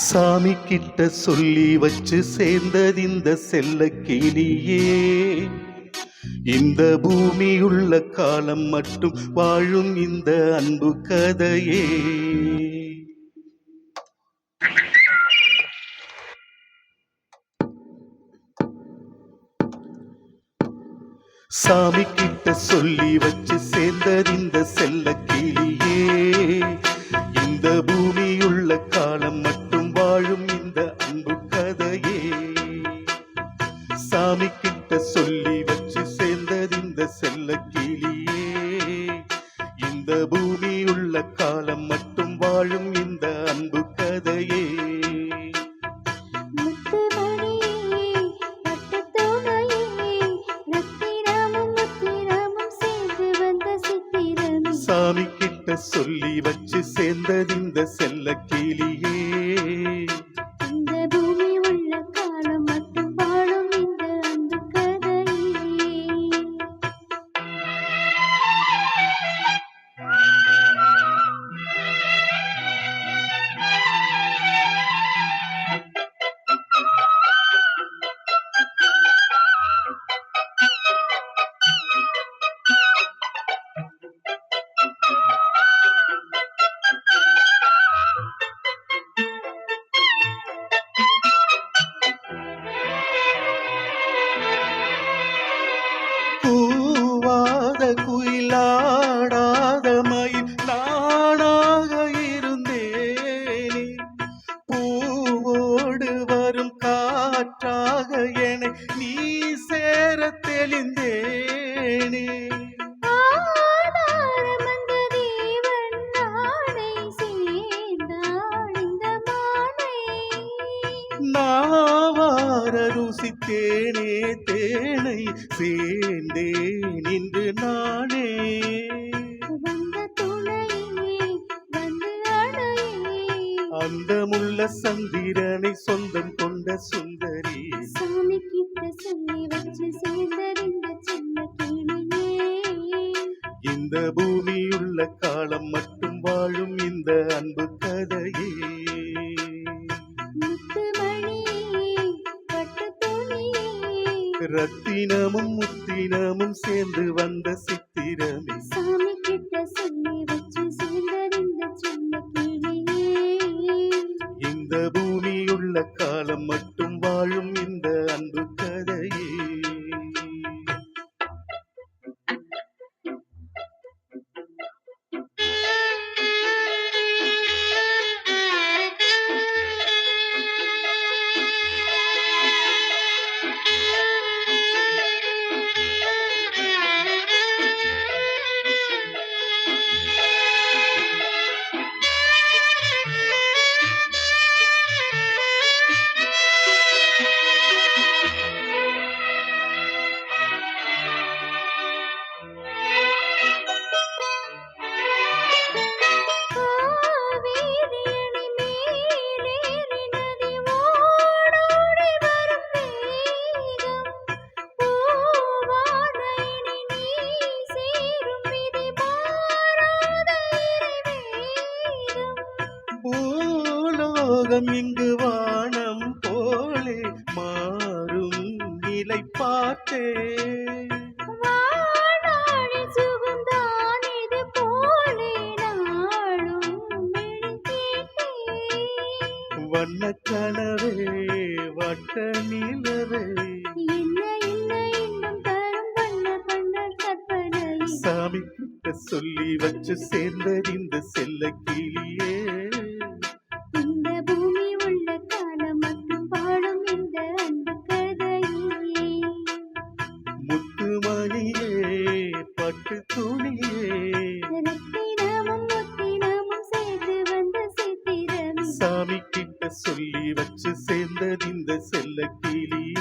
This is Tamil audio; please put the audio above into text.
சாமி கிட்ட சொல்லி வச்சு சேர்ந்தது இந்த செல்ல கிளியே. இந்த பூமி உள்ள காலம் மட்டும் வாழும் இந்த அன்பு கதையே. சாமி கிட்ட சொல்லி வச்சு சேர்ந்தது இந்த செல்ல கிளியே. இந்த பூமி உள்ள காலம் மட்டும் வாழும் இந்த அன்பு கதையே. சாமி கிட்ட சொல்லி வச்சு சேர்ந்தது இந்த செல்ல கிளியே. இந்த பூமி உள்ள காலம் மட்டும் வாழும் இந்த அன்பு கதையே. சாமி கிட்ட சொல்லி வச்சு சேர்ந்தது இந்த செல்ல கிளியே. இந்த பூமி உள்ள காலம் மட்டும் வாழும் இந்த அன்பு கதையே. பூவாத குயிலாடாத மயில் நானாக இருந்தேனே. பூவோடு வரும் காற்றாக என நீ சேர தெளிந்தேனே. நாவார ருசித்தேனே தேனை சேர்ந்தேன் இன்று நானே. அந்தமுள்ள சந்திரனை சொந்தம் கொண்ட சுந்தரி. சாமி கிட்ட சொல்லி வச்சு சேர்ந்தறிந்த சின்ன கிளியே. இந்த பூமியுள்ள காலம் மட்டும் வாழும் இந்த அன்பு கதையே. ரத்தினமும் முத்தினமும் சேர்ந்து வந்த சித்திரமே. சாமி கிட்ட சொல்லி வச்சு சேர்ந்தறிந்த சின்ன கிளியே. இந்த பூமியுள்ள காலம் மட்டும் வாழும் இந்த அன்பு கதையே. பூலோகம் இங்கு வானம் போலே மாறும் நிலை பார்த்தே. வண்ண கனவே வட்ட நிலவே. சாமி கிட்ட சொல்லி வச்சு சேர்ந்தது இந்த செல்ல கிளியே. இந்த பூமி உள்ள காலம் மட்டும் பாடும் இந்த அன்பு கதையே. முத்துமணியே பட்டு துணியே. ரத்தினமும் முத்தினமும் சேர்ந்து வந்த சித்திரமே. சாமி கிட்ட சொல்லி வச்சு சேர்ந்தது இந்த செல்ல கிளியே.